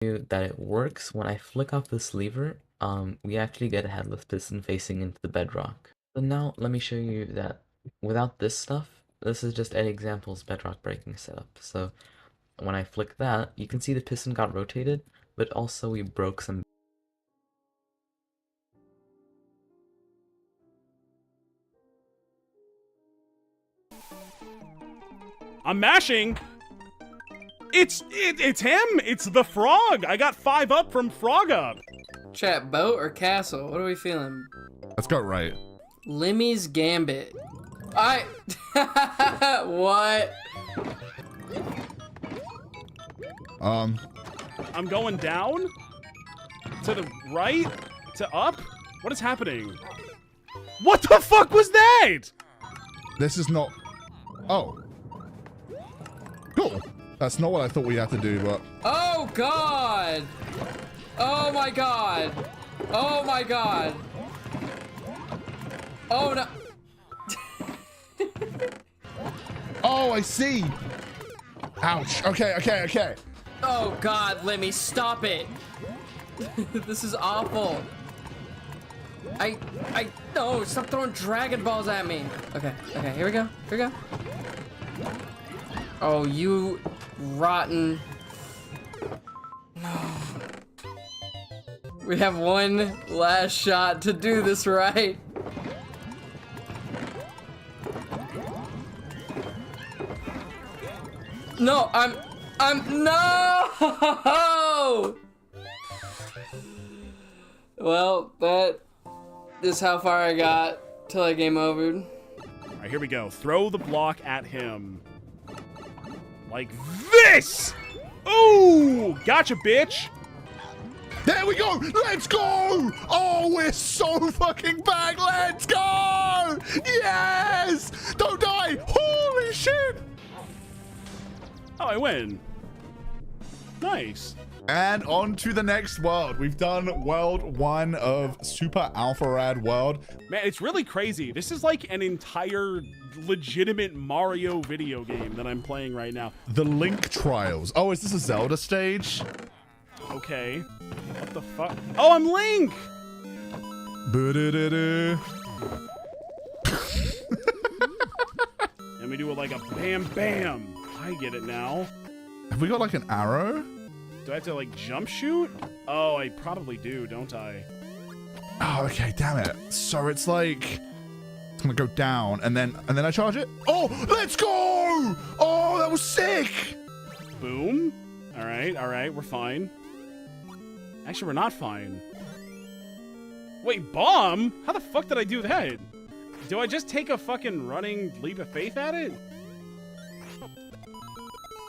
that it works when I flick off this lever, we actually get a headless piston facing into the bedrock. So now let me show you that without this stuff, this is just Eddie Example's bedrock breaking setup. So when I flick that, you can see the piston got rotated, but also we broke some. I'm mashing. It's him. It's the frog. I got 5 up from frog up. Chat, boat or castle? What are we feeling? Let's go right. Lemmy's Gambit. What? I'm going down to the right to up. What is happening? What the fuck was that? This is not. Oh. Cool. That's not what I thought we had to do, but. Oh god! Oh my god! Oh my god! Oh no! Oh, I see. Ouch. Okay. Oh god, Lemmy, stop it! This is awful. No, stop throwing Dragon Balls at me. Okay, here we go. Oh, you rotten. No. We have one last shot to do this right. No, no! Well, that is how far I got till I game over. All right, here we go. Throw the block at him. Like this! Ooh! Gotcha, bitch! There we go! Let's go! Oh, we're so fucking back! Let's go! Yes! Don't die! Holy shit! Oh, I win. Nice. And on to the next world. We've done world 1 of Super Alpha Rad World. Man, it's really crazy. This is like an entire legitimate Mario video game that I'm playing right now. The Link Trials. Oh, is this a Zelda stage? Okay. What the fuck? Oh, I'm Link! Ba-da-da-da. And we do it like a bam bam. I get it now. Have we got like an arrow? Do I have to like jump shoot? Oh, I probably do, don't I? Oh, okay, damn it. So it's like it's gonna go down and then I charge it. Oh, let's go! Oh, that was sick! Boom. All right, we're fine. Actually, we're not fine. Wait, bomb? How the fuck did I do that? Do I just take a fucking running leap of faith at it?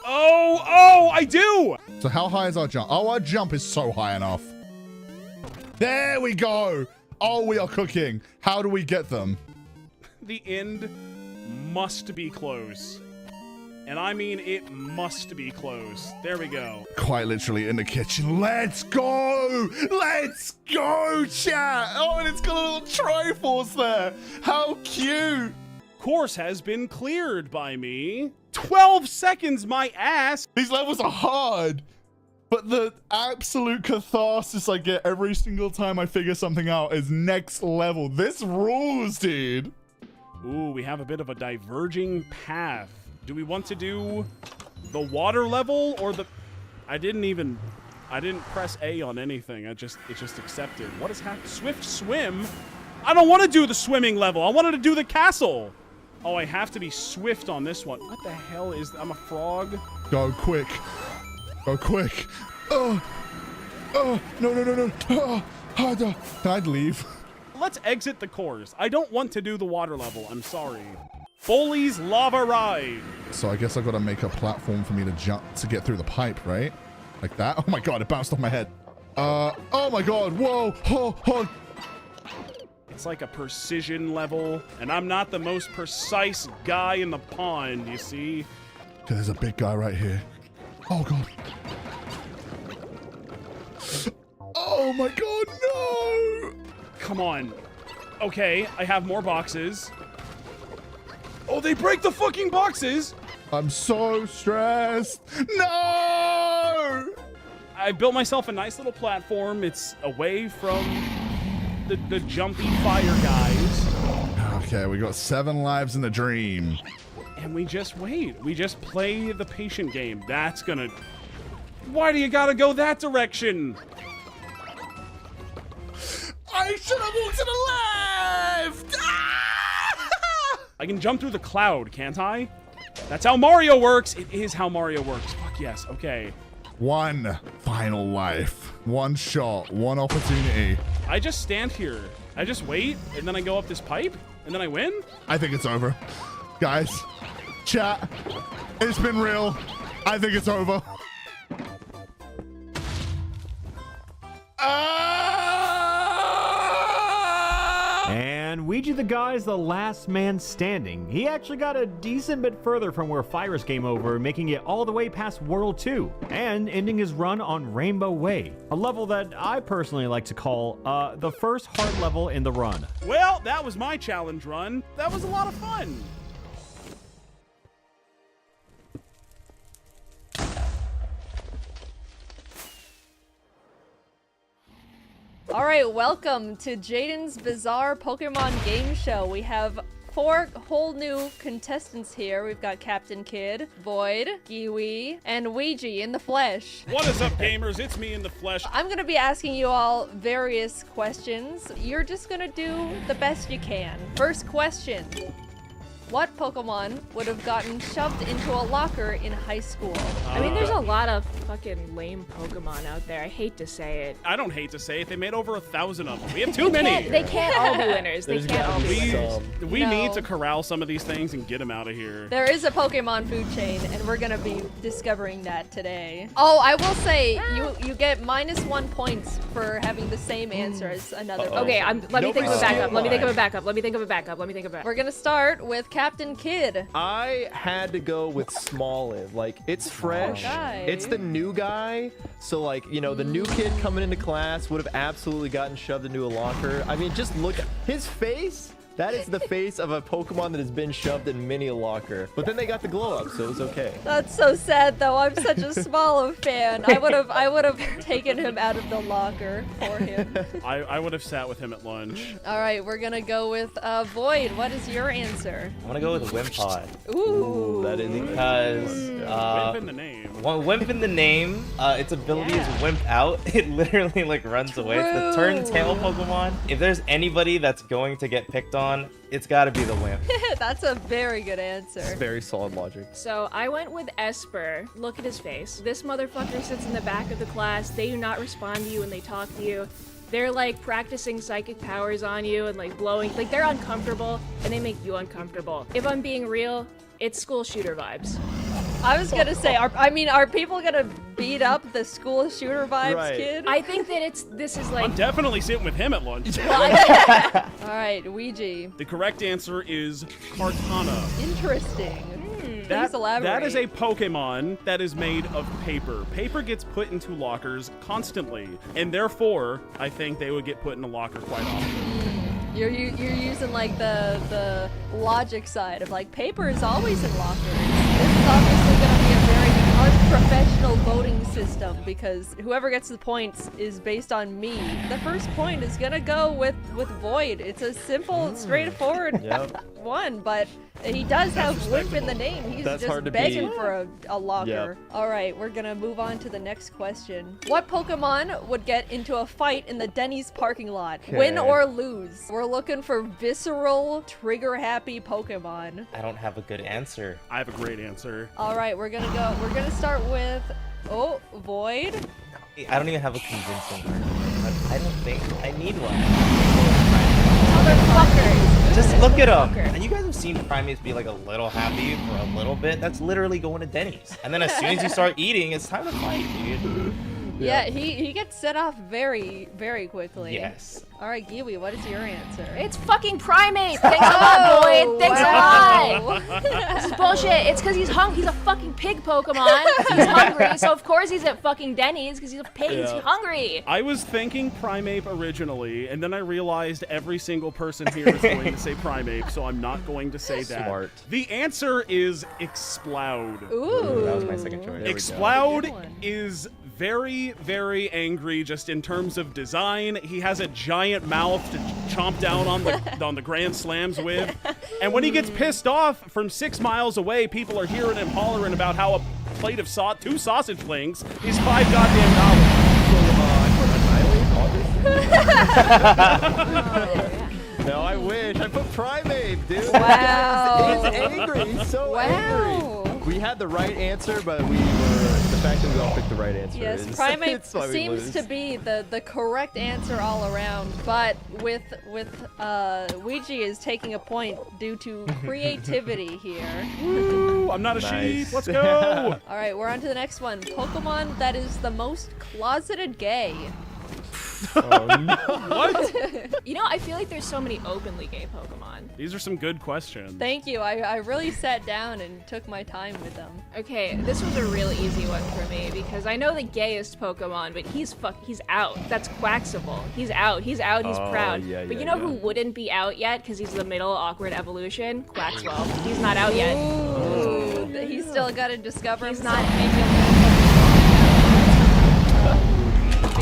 Oh, I do! So how high is our jump? Oh, our jump is so high enough. There we go. Oh, we are cooking. How do we get them? The end must be close. And I mean it must be close. There we go. Quite literally in the kitchen. Let's go! Let's go, chat! Oh, and it's got a little Triforce there. How cute! Course has been cleared by me. 12 seconds, my ass! These levels are hard, but the absolute catharsis I get every single time I figure something out is next level. This rules, dude. Ooh, we have a bit of a diverging path. Do we want to do the water level or the... I didn't press A on anything. It just accepted. What is happening? Swift swim? I don't want to do the swimming level. I wanted to do the castle. Oh, I have to be swift on this one. What the hell is... I'm a frog? Go quick. Go quick. Oh, no. Oh, harder. Can I leave? Let's exit the course. I don't want to do the water level. I'm sorry. Foley's Lava Ride. So I guess I've got to make a platform for me to jump to get through the pipe, right? Like that? Oh my god, it bounced off my head. Oh my god, whoa, oh. It's like a precision level, and I'm not the most precise guy in the pond, you see? Okay, there's a big guy right here. Oh god. Oh my god, no! Come on. Okay, I have more boxes. Oh, they break the fucking boxes! I'm so stressed. No! I built myself a nice little platform. It's away from the jumpy fire guys. Okay, we got 7 lives in the dream. And we just wait. We just play the patient game. That's gonna... Why do you gotta go that direction? I should have walked to the left! Ah! I can jump through the cloud, can't I? That's how Mario works. It is how Mario works. Fuck yes. Okay. 1 final life. 1 shot. 1 opportunity. I just stand here. I just wait, and then I go up this pipe, and then I win? I think it's over. Guys, chat, it's been real. I think it's over. And Ouija the Guy is the last man standing. He actually got a decent bit further from where Fire's game over, making it all the way past World 2, and ending his run on Rainbow Way, a level that I personally like to call the first hard level in the run. Well, that was my challenge run. That was a lot of fun. All right, welcome to Jaden's Bizarre Pokemon Game Show. We have 4 whole new contestants here. We've got Captain Kid, Void, Kiwi, and Ouija in the flesh. What is up, gamers? It's me in the flesh. I'm gonna be asking you all various questions. You're just gonna do the best you can. First question. What Pokemon would have gotten shoved into a locker in high school? I mean, there's a lot of fucking lame Pokemon out there. I hate to say it. I don't hate to say it. They made over 1,000 of them. We have too many. They can't all be winners. They can't all be winners. We No. need to corral some of these things and get them out of here. There is a Pokemon food chain, and we're gonna be discovering that today. Oh, I will say, you get -1 points for having the same answer as another Pokemon. Okay, let me think of a backup. Let me think of a backup. Let me think of a backup. Let me think of a backup. We're gonna start with Captain Kid. I had to go with Smolin. Like, it's fresh. guy. It's the new guy. So, like, you know, the new kid coming into class would have absolutely gotten shoved into a locker. I mean, just look at his face. That is the face of a Pokemon that has been shoved in many a locker. But then they got the glow up, so it was okay. That's so sad, though. I'm such a Smoliv fan. I would have taken him out of the locker for him. I would have sat with him at lunch. All right, we're gonna go with Void. What is your answer? I'm gonna go with Wimpod. Ooh. That is Because Wimp in the name. well, Wimp in the name, its ability Yeah. is Wimp Out. It literally like runs away. It's the turn tail Pokemon. If there's anybody that's going to get picked on, it's gotta be the Wimp. That's a very good answer. very solid logic. So I went with Esper. Look at his face. This motherfucker sits in the back of the class. They do not respond to you when they talk to you. They're like practicing psychic powers on you and like blowing. Like they're uncomfortable and they make you uncomfortable. If I'm being real, it's school shooter vibes. I was gonna say, are people gonna beat up the school shooter vibes Right. kid? I think that this is like I'm definitely sitting with him at lunch. All right, Ouija. The correct answer is Kartana. Interesting. Please elaborate. That is a Pokemon that is made of paper. Paper gets put into lockers constantly, and therefore, I think they would get put in a locker quite often. You're using like the logic side of like paper is always in lockers. This is obviously going to be a very unprofessional voting system because whoever gets the points is based on me. The first point is going to go with Void. It's a simple, straightforward Yep. one, but he does have Wimp in the name. He's That's hard just to begging beat. for a locker. All right, we're gonna move on to the next question. What Pokemon would get into a fight in the Denny's parking lot? Win Okay. or lose? We're looking for visceral, trigger-happy Pokemon. I don't have a good answer. I have a great answer. All right, we're gonna start with Void. I don't even have a convincing one. I don't think I need one. Motherfuckers. Just look at them. Fucker. And you guys have seen primates be like a little happy for a little bit. That's literally going to Denny's. And then as soon as you start eating, it's time to fight, dude. Yeah, he gets set off very, very quickly. Yes. All right, Giwi, what is your answer? it's fucking Primate. Thanks a lot, Boyd. Thanks a lot. wow. This is bullshit. It's because he's a fucking pig Pokemon. He's hungry, so of course he's at fucking Denny's because he's a pig. Yeah. He's hungry. I was thinking Primeape originally, and then I realized every single person here is going to say Primeape, so I'm not going to say that. Smart. The answer is Exploud. Ooh. That was my second choice. There we go. Exploud Good one. is very, very angry just in terms of design. He has a giant mouth to chomp down on the Grand Slams with. And when he gets pissed off from 6 miles away, people are hearing him hollering about how a plate of 2 sausage flings is $5 goddamn. No, I wish. I put Primate, dude. Wow. He's angry. He's so Wow. angry. We had the right answer, but the fact that we all picked the right answer Yes, is Primate it's why we seems lose. to be the correct answer all around, but with Ouija is taking a point due to creativity here. Ooh, I'm not a sheep. Nice. Let's go. All right, we're on to the next one. Pokemon that is the most closeted gay. What? You know, I feel like there's so many openly gay Pokemon. These are some good questions. Thank you. I really sat down and took my time with them. Okay, this was a really easy one for me because I know the gayest Pokemon, but he's out. That's Quaxable. He's out. He's out. He's proud. yeah, but yeah, you know yeah. who wouldn't be out yet because he's the middle awkward evolution? Quaxwell. He's not out yet. Ooh, he's still got to discover He's himself. not.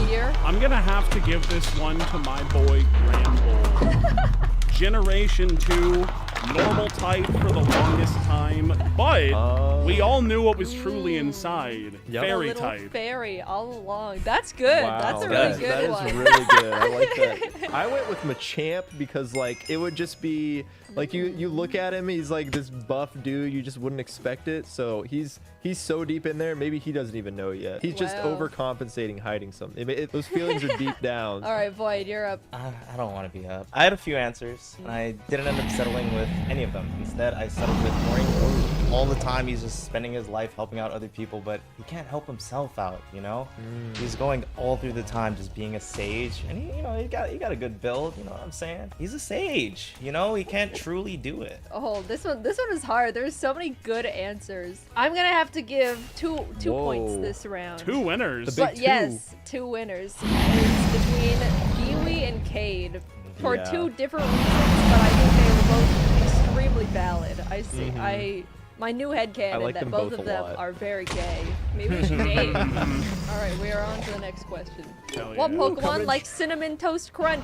Fear. I'm gonna have to give this one to my boy Gramble. Generation 2, normal type for the longest time, but we all knew what was truly inside. Yep. Fairy Little type. fairy all along. That's good. Wow, That's a really good that one. is really good. I like that. I went with Machamp because like it would just be like you look at him, he's like this buff dude, you just wouldn't expect it. So he's so deep in there, maybe he doesn't even know yet. He's just Wow. overcompensating, hiding something. Those feelings are deep down. All right, Void, you're up. I don't want to be up. I had a few answers, and I didn't end up settling with any of them. Instead, I settled with Morning. All the time, he's just spending his life helping out other people, but he can't help himself out, you know? He's going all through the time just being a sage, and he got a good build, you know what I'm saying? He's a sage, you know? He can't truly do it. Oh, this one is hard. There's so many good answers. I'm gonna have to give two points Whoa. this round. 2 winners. The big But two. yes, 2 winners. It's between Kiwi and Cade for Yeah. 2 different reasons, but I think they were both extremely valid. I see. My new headcanon like that them both both of a them lot. are very gay. Maybe we should date. All right, we are on to the next question. Hell What yeah. Pokemon like Cinnamon Toast Crunch?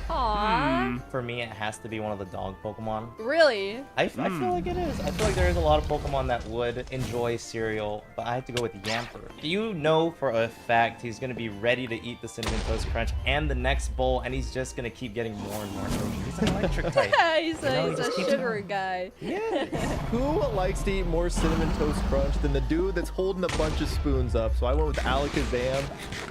Aww. For me, it has to be one of the dog Pokemon. Really? I feel like it is. I feel like there is a lot of Pokemon that would enjoy cereal, but I have to go with Yamper. You know for a fact he's going to be ready to eat the Cinnamon Toast Crunch and the next bowl, and he's just going to keep getting more and more sugar. He's an electric type. he's You know, he a just keeps- sugar guy. Yeah. Who likes to eat more Cinnamon Toast Crunch than the dude that's holding a bunch of spoons up? So I went with Alakazam.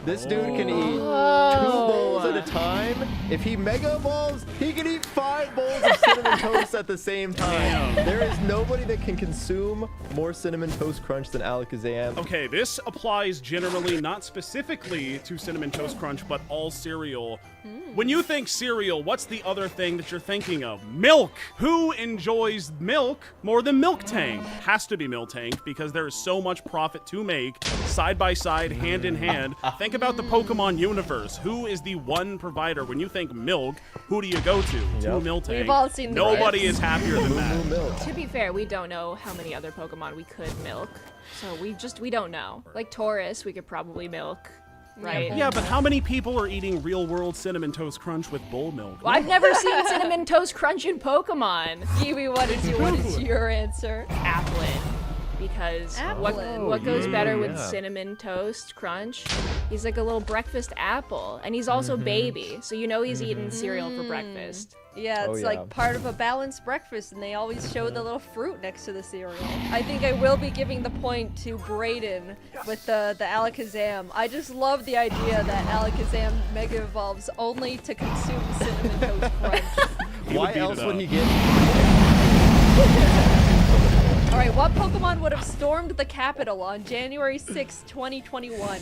This dude can eat 2 bowls at a time. If he mega evolves, he can eat 5 bowls of Cinnamon Toast at the same time. There is nobody that can consume more Cinnamon Toast Crunch than Alakazam. Okay, this applies generally, not specifically to Cinnamon Toast Crunch, but all cereal. When you think cereal, what's the other thing that you're thinking of? Milk! Who enjoys milk more than Milk Tank? Has to be Milk Tank, because there is so much profit to make, side by side, hand in hand. Think about the Pokemon universe. Who is the one provider? When you think milk, who do you go to? To Milk Tank. We've all seen the Nobody clips. is happier than that. Milk. To be fair, we don't know how many other Pokemon we could milk. So we don't know. Like Taurus, we could probably milk, right? Yeah, but how many people are eating real-world Cinnamon Toast Crunch with bull milk? Well, I've never seen Cinnamon Toast Crunch in Pokemon. Kiwi, what is your answer? Applin. Because Applin. what goes better with yeah. Cinnamon Toast Crunch? He's like a little breakfast apple. And he's also baby, so you know he's eating cereal for breakfast. Yeah, it's Oh, yeah. like part of a balanced breakfast, and they always show the little fruit next to the cereal. I think I will be giving the point to Brayden with the Alakazam. I just love the idea that Alakazam Mega Evolves only to consume Cinnamon Toast Crunch. He would Why beat else it would up. he get? Alright, what Pokemon would have stormed the capital on January 6, 2021?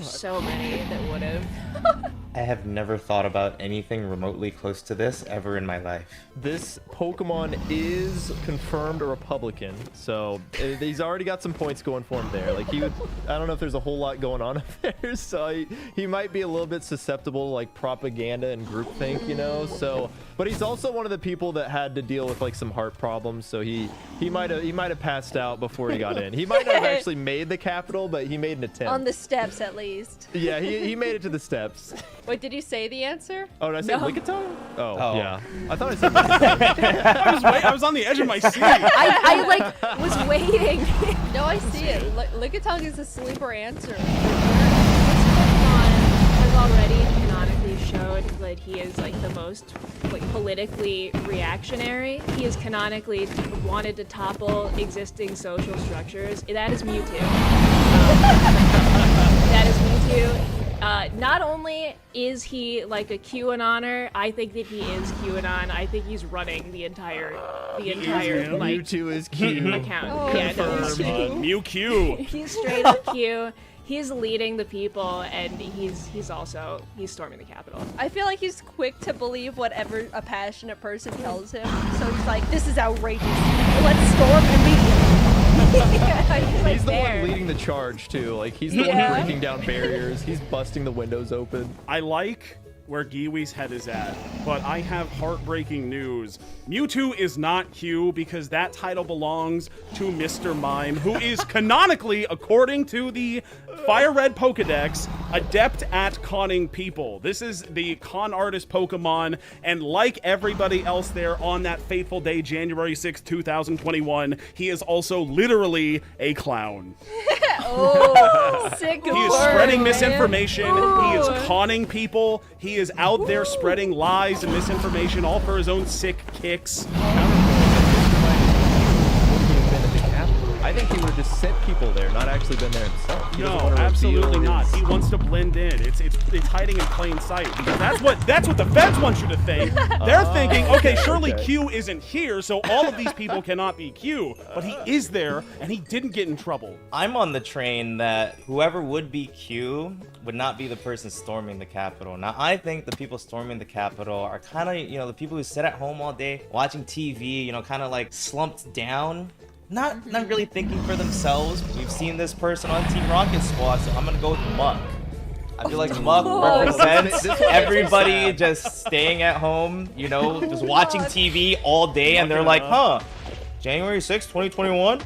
So many that would have. I have never thought about anything remotely close to this ever in my life. This Pokemon is confirmed a Republican, so he's already got some points going for him there. Like, he would, I don't know if there's a whole lot going on up there, so he might be a little bit susceptible to like propaganda and groupthink, you know. So, but he's also one of the people that had to deal with like some heart problems, so he might have passed out before he got in. He might not have actually made the Capitol, but he made an attempt. On the steps, at least. Yeah, he made it to the steps. Wait, did you say the answer? Oh, did I say No. Lickitung? Oh, Oh. yeah. I thought I said Lickitung. I was on the edge of my seat. I like was waiting. No, I see it. Lickitung is a sleeper answer. Pokemon has already canonically showed that he is like the most like politically reactionary. He has canonically wanted to topple existing social structures. That is Mewtwo. That is Mewtwo. Not only is he like a QAnoner, I think that he is QAnon. I think he's running the entire like Mewtwo is cute. account. Oh, Yeah, no, he's, Confirmed. Mew he's straight up Q. He's leading the people, and he's storming the Capitol. I feel like he's quick to believe whatever a passionate person tells him. So he's like, this is outrageous. Let's storm immediately. He's the one leading the charge too. Like, he's the one breaking down barriers. He's busting the windows open. I like where Giwi's head is at, but I have heartbreaking news. Mewtwo is not Q because that title belongs to Mr. Mime, who is canonically, according to the Fire Red Pokedex, adept at conning people. This is the con artist Pokemon, and like everybody else there on that fateful day, January 6, 2021, he is also literally a clown. Oh, sick He is word, spreading man. misinformation. He is conning people. He is out there spreading lies and misinformation, all for his own sick kicks. I think he would have just sent people there, not actually been there himself. He doesn't No, wanna absolutely reveal not. his- He wants to blend in. It's hiding in plain sight because that's what the feds want you to think. They're thinking, okay, surely okay. Q isn't here, so all of these people cannot be Q. But he is there, and he didn't get in trouble. I'm on the train that whoever would be Q would not be the person storming the Capitol. Now, I think the people storming the Capitol are kind of, you know, the people who sit at home all day watching TV, you know, kind of like slumped down. Not really thinking for themselves. We've seen this person on Team Rocket Squad, so I'm gonna go with Muck. I feel like Muck represents This one everybody makes me sad. just staying at home, you know, just watching God. TV all day, and they're like, huh, January 6th, 2021?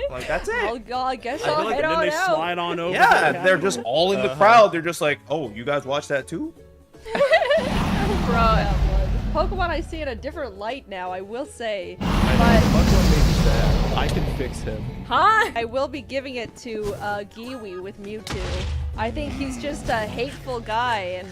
Like, that's it. Oh god, I guess I I'll feel like head and then on they out. slide on over. to Yeah, the they're Capitol. just all in the crowd. They're just like, oh, you guys watch that too? Bro, Pokemon I see in a different light now, I will say. But Pokemon made me sad. I can fix him. Huh? I will be giving it to Giwi with Mewtwo. I think he's just a hateful guy, and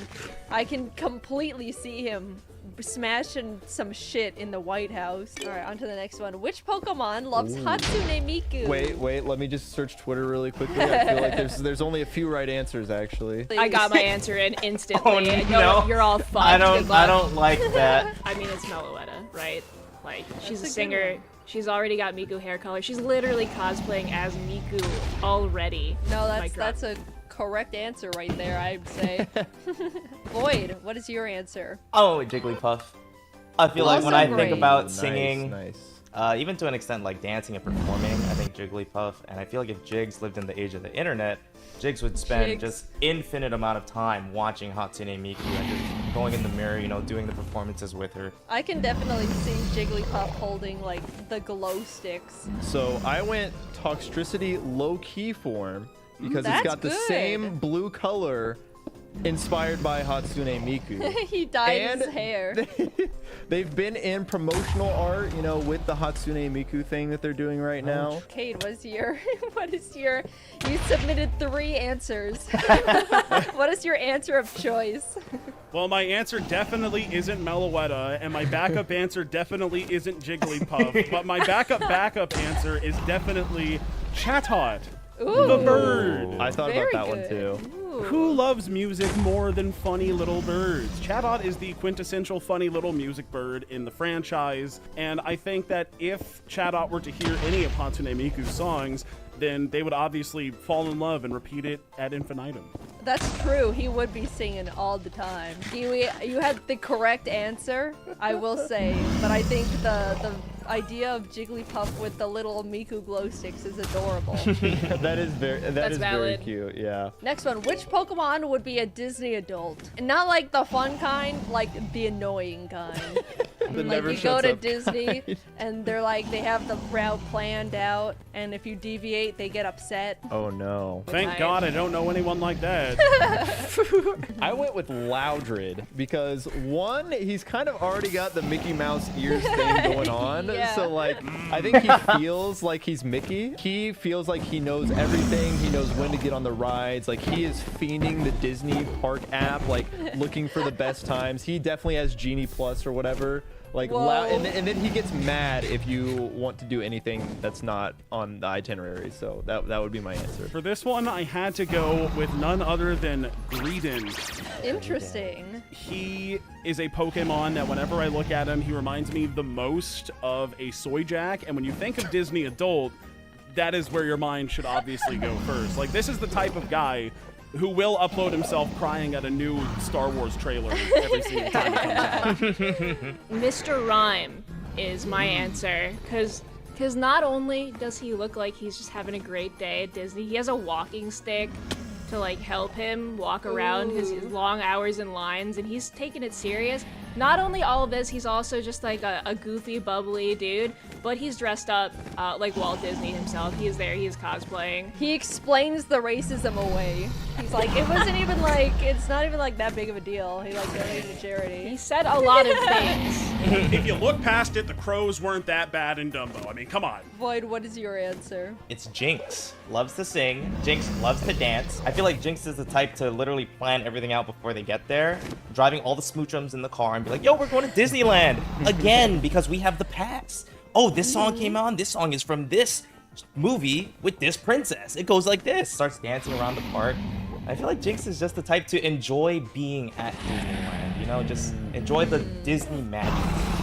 I can completely see him smashing some shit in the White House. Alright, on to the next one. Which Pokemon loves Hatsune Miku? Wait, let me just search Twitter really quickly. I feel like there's only a few right answers, actually. I got my answer in instantly. Oh, no. You're all fucked. I Good luck. don't like that. I mean, it's Meloetta, right? Like, she's That's a a good singer. one. She's already got Miku hair color. She's literally cosplaying as Miku already. No, Mic drop. that's a correct answer right there, I'd say. Void, what is your answer? Oh, Jigglypuff. I feel like when I Also think great. about Nice, singing, nice. even to an extent like dancing and performing, I think Jigglypuff, and I feel like if Jigs lived in the age of the internet, Jigs would spend Jigs. just infinite amount of time watching Hatsune Miku and just going in the mirror, you know, doing the performances with her. I can definitely see Jigglypuff holding, like, the glow sticks. So I went Toxtricity low-key form because it's That's got the good. same blue color inspired by Hatsune Miku. He dyed And his hair. They've been in promotional art, you know, with the Hatsune Miku thing that they're doing right now. Cade, what is your, you submitted 3 answers. What is your answer of choice? Well, my answer definitely isn't Meloetta, and my backup answer definitely isn't Jigglypuff, but my backup answer is definitely Chatot, Ooh. the bird. I thought Very about that one good. too. Ooh. Who loves music more than funny little birds? Chatot is the quintessential funny little music bird in the franchise, and I think that if Chatot were to hear any of Hatsune Miku's songs, then they would obviously fall in love and repeat it ad infinitum. That's true. He would be singing all the time. Kiwi, you had the correct answer, I will say, but I think the idea of Jigglypuff with the little Miku glow sticks is adorable. That is very That's very valid. cute. Yeah. Next one, which Pokemon would be a Disney adult? And not like the fun kind, like the annoying kind. The Like never you go shuts to up Disney kind. and they're like, they have the route planned out, and if you deviate, they get upset. Oh no. Thank Right. God I don't know anyone like that. I went with Loudred because one, he's kind of already got the Mickey Mouse ears thing going on. Yeah. So like, I think he feels like he's Mickey. He feels like he knows everything. He knows when to get on the rides. Like he is fiending the Disney Park app, like looking for the best times. He definitely has Genie Plus or whatever. Like, Whoa. and then he gets mad if you want to do anything that's not on the itinerary. So that would be my answer. For this one, I had to go with none other than Greedent. Interesting. He is a Pokemon that whenever I look at him, he reminds me the most of a Soy Jack. And when you think of Disney adult, that is where your mind should obviously go first. Like, this is the type of guy who will upload himself crying at a new Star Wars trailer every single time it comes out. Mr. Rhyme is my answer, because not only does he look like he's just having a great day at Disney, he has a walking stick to like help him walk around his long hours in lines, and he's taking it serious. Not only all of this, he's also just like a goofy, bubbly dude, but he's dressed up like Walt Disney himself. He is there, he is cosplaying. He explains the racism away. He's like, it wasn't even like, it's not even like that big of a deal. He like donated to charity. He said a lot of things. If you look past it, the crows weren't that bad in Dumbo. I mean, come on. Void, what is your answer? It's Jinx. Loves to sing. Jinx loves to dance. I feel like Jinx is the type to literally plan everything out before they get there, driving all the smoochums in the car and be like, yo, we're going to Disneyland again because we have the pass. Oh, this song came on. This song is from this movie with this princess. It goes like this. Starts dancing around the park. I feel like Jinx is just the type to enjoy being at Disneyland. You know, just enjoy the Disney magic.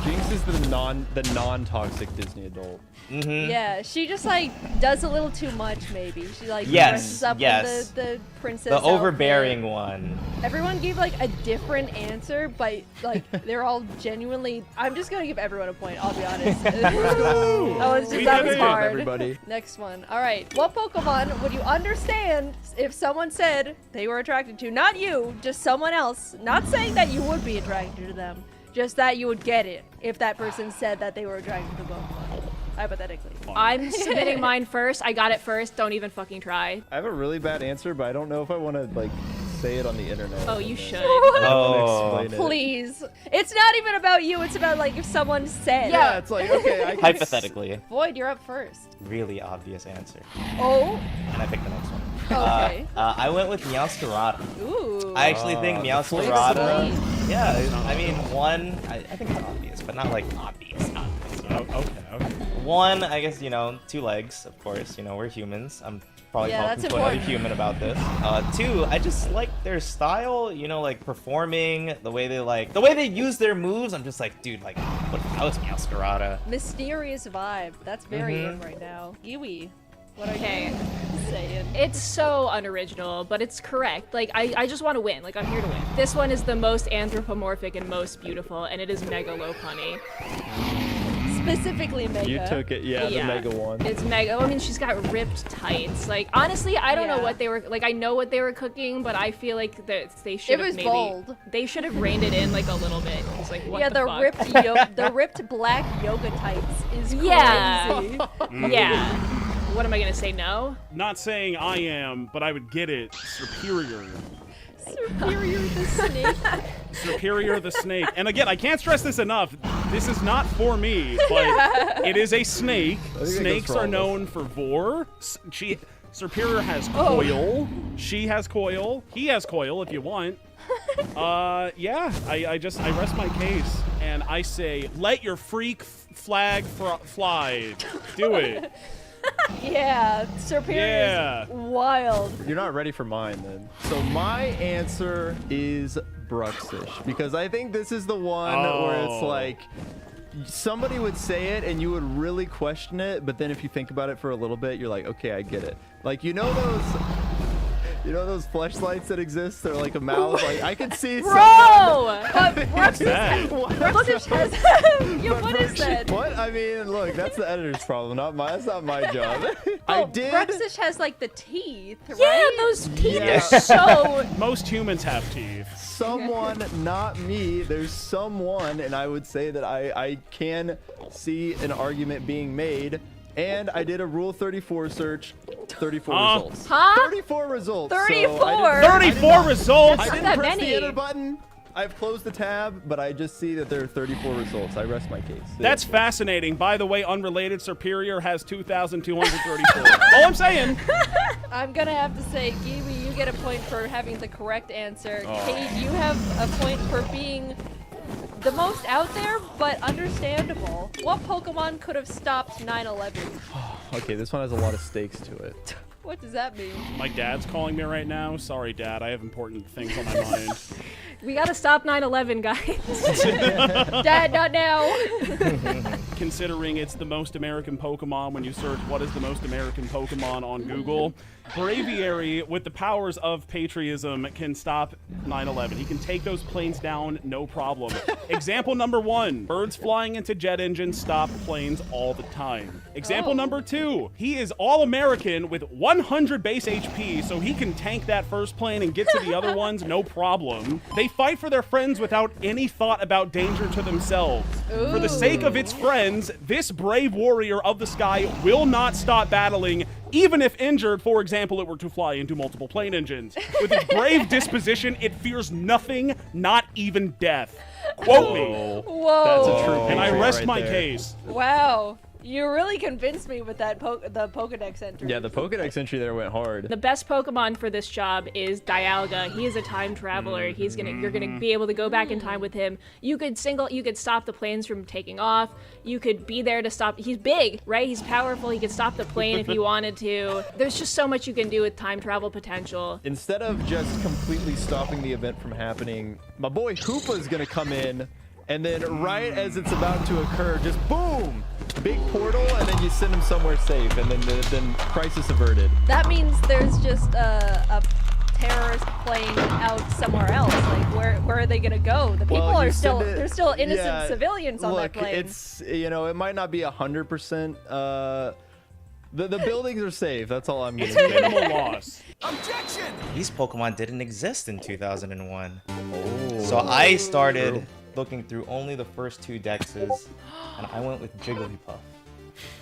Jinx is the non-toxic Disney adult. Mm-hmm. Yeah, she just like does a little too much maybe. She like Yes, dresses up yes. in the princess The outfit. overbearing one. Everyone gave like a different answer, but like they're all genuinely. I'm just gonna give everyone a point. I'll be honest. That was We that did was it. hard. Everybody. Next one. All right. What Pokemon would you understand if someone said they were attracted to? Not you, just someone else. Not saying that you would be attracted to them, just that you would get it if that person said that they were attracted to Pokemon. Hypothetically. I'm submitting mine first. I got it first. Don't even fucking try. I have a really bad answer, but I don't know if I want to like say it on the internet. Oh, you should. I don't Oh. wanna explain it. Please. It's not even about you. It's about like if someone said. Yeah, it's like okay. I can Hypothetically. Void, you're up first. Really obvious answer. Oh. And I picked the next one. Okay. I went with Meowscarada. Ooh. I actually think the Meowscarada. flavor. Yeah, I mean, one, I think it's obvious, but not like obvious. Oh, okay. One, I guess, you know, 2 legs, of course. You know, we're humans. I'm probably Yeah, talking that's to another important. human about this. 2, I just like their style, you know, like performing, the way they use their moves. I'm just like, dude, like, what if I was Meowscarada? Mysterious vibe. That's very Mhm. in right now. Iwi, what are Okay. you saying? It's so unoriginal, but it's correct. Like, I just want to win. Like, I'm here to win. This one is the most anthropomorphic and most beautiful, and it is Mega Lopunny. Specifically Mega. You took it, yeah, Yeah. the Mega one. It's Mega. I mean, she's got ripped tights. Like, honestly, I don't know Yeah. what they were, like, I know what they were cooking, but I feel like that they should have was maybe, bold. they should have reined it in, like, a little bit. It's like, what Yeah, the fuck? the ripped black yoga tights is crazy. Yeah. Yeah. What am I gonna say, no? Not saying I am, but I would get it. Superior. Superior the snake. Superior the snake. And again, I can't stress this enough. This is not for me, but it is a snake. think it goes Snakes for all are of us. known for vor. Superior has Oh. coil. She has coil. He has coil if you want. Yeah, I rest my case and I say, let your freak flag fly. Do it. Yeah, Superior Yeah. is wild. You're not ready for mine then. So my answer is Bruxish because I think this is the one where it's Oh. like somebody would say it and you would really question it, but then if you think about it for a little bit, you're like, okay, I get it. Like you know know those fleshlights that exist? They're like a mouth. Like I can see. Bro! But Brooks that? Brooks has. Yeah, what is that? What? I mean, look, that's the editor's problem, not my. That's not my job. I Oh, did. Bruxish has like the teeth, right? Yeah, those teeth Yeah. are so. Most humans have teeth. Someone, not me. There's someone, and I would say that I can see an argument being made. And I did a Rule 34 search. 34 results. Huh? 34 results. so 34? I didn't- 34 results. I Not didn't that press many. the enter button. I've closed the tab, but I just see that there are 34 results. I rest my case. That's fascinating. By the way, unrelated Superior has 2,234. All I'm saying. I'm gonna have to say, Giwi, you get a point for having the correct answer. Oh. Cade, you have a point for being the most out there, but understandable. What Pokemon could have stopped 9/11? Okay, this one has a lot of stakes to it. What does that mean? My dad's calling me right now. Sorry, Dad. I have important things on my mind. We gotta stop 9/11, guys. Dad, not now. Considering it's the most American Pokemon when you search what is the most American Pokemon on Google, Braviary, with the powers of patriotism, can stop 9/11. He can take those planes down, no problem. Example number 1, birds flying into jet engines stop planes all the time. Example number 2, he is all-American with 100 base HP, so he can tank that first plane and get to the other ones, no problem. They fight for their friends without any thought about danger to themselves. For the sake of its friends, this brave warrior of the sky will not stop battling, even if injured, for example, it were to fly into multiple plane engines. With its brave disposition, it fears nothing, not even death. Quote me. Whoa. That's a true And I patriot rest right my there. case. Wow. You really convinced me with that the Pokedex entry. Yeah, the Pokedex entry there went hard. The best Pokemon for this job is Dialga. He is a time traveler. You're gonna be able to go back in time with him. You could stop the planes from taking off. You could be there to stop. He's big, right? He's powerful. He could stop the plane if you wanted to. There's just so much you can do with time travel potential. Instead of just completely stopping the event from happening, my boy Hoopa's gonna come in, and then right as it's about to occur, just boom, big portal, and then you send him somewhere safe, and then crisis averted. That means there's just a terrorist plane out somewhere else. Like where are they gonna go? The people Well, you are still send it- there's still innocent yeah, civilians on that look, plane. it's, you know, it might not be 100%. The buildings are safe. That's all I'm gonna say. Minimal loss. These Pokemon didn't exist in 2001. So I started looking through only the first 2 dexes, and I went with Jigglypuff.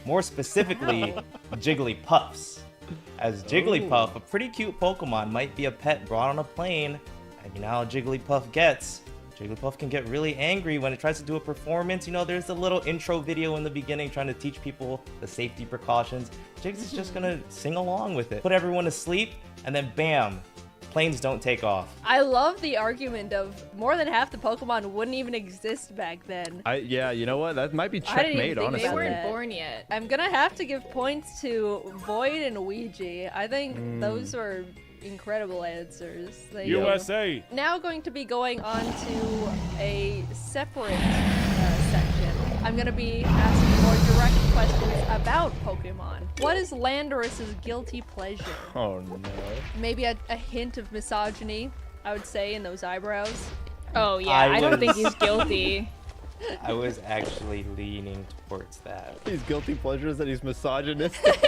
More specifically, Jigglypuffs. As Jigglypuff, a pretty cute Pokemon, might be a pet brought on a plane, and you know how Jigglypuff gets. Jigglypuff can get really angry when it tries to do a performance. You know, there's a little intro video in the beginning trying to teach people the safety precautions. Jigs is just gonna sing along with it. Put everyone to sleep, and then bam, planes don't take off. I love the argument of more than half the Pokemon wouldn't even exist back then. Yeah, you know what? That might be I didn't even checkmate, think honestly. about They weren't that. born yet. I'm gonna have to give points to Void and Ouija. I think those were incredible answers. USA. Now going to be going on to a separate section. I'm gonna be asking more direct questions about Pokemon. What is Landorus's guilty pleasure? Oh no. Maybe a hint of misogyny, I would say, in those eyebrows. Oh yeah, I I don't think was- he's guilty. I was actually leaning towards that. His guilty pleasures that he's misogynistic.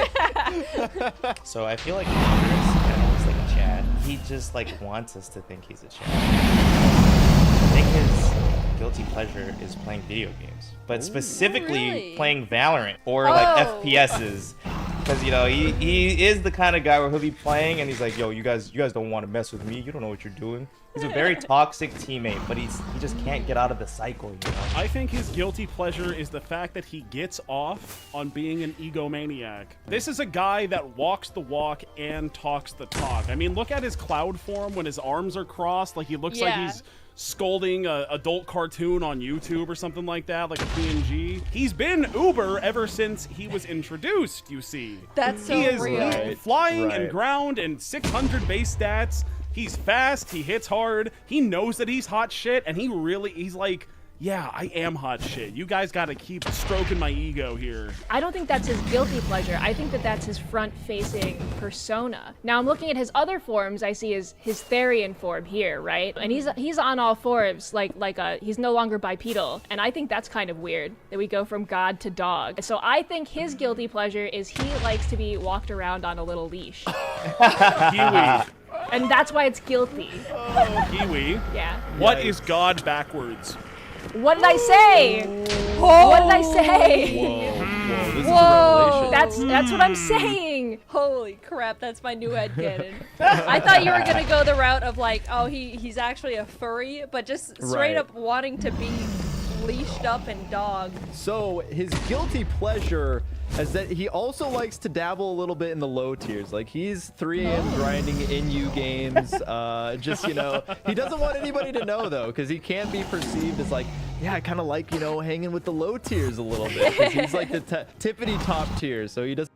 So I feel like Landorus kind of looks like a Chad. He just like wants us to think he's a Chad. I think his guilty pleasure is playing video games, but specifically really? playing Valorant or like Oh. FPSs. Because you know he is the kind of guy where he'll be playing and he's like, yo, you guys don't want to mess with me. You don't know what you're doing. He's a very toxic teammate, but he just can't get out of the cycle. You know. I think his guilty pleasure is the fact that he gets off on being an egomaniac. This is a guy that walks the walk and talks the talk. I mean, look at his cloud form when his arms are crossed. Like, he looks like Yeah. he's scolding a adult cartoon on YouTube or something like that, like a PNG. He's been Uber ever since he was introduced, you see. That's so He is real. Right. flying and Right. ground and 600 base stats. He's fast, he hits hard, he knows that he's hot shit, and he's yeah, I am hot shit. You guys got to keep stroking my ego here. I don't think that's his guilty pleasure. I think that that's his front-facing persona. Now I'm looking at his other forms. I see his Therian form here, right? And he's on all fours, he's no longer bipedal. And I think that's kind of weird that we go from god to dog. So I think his guilty pleasure is he likes to be walked around on a little leash. Kiwi. And that's why it's guilty. Oh, Kiwi. Yeah. What is God backwards? What did I say? What did I say? Whoa, this Whoa. is a revelation. That's what I'm saying. Holy crap, that's my new headcanon. I thought you were gonna go the route of like, oh, he's actually a furry, but just straight Right. up wanting to be leashed up and dogged. So his guilty pleasure is that he also likes to dabble a little bit in the low tiers. Like he's 3 AM grinding NU games. Just, you know, he doesn't want anybody to know though, because he can't be perceived as like, yeah, I kind of like, you know, hanging with the low tiers a little bit. 'Cause he's like the tippity top tier, so he doesn't.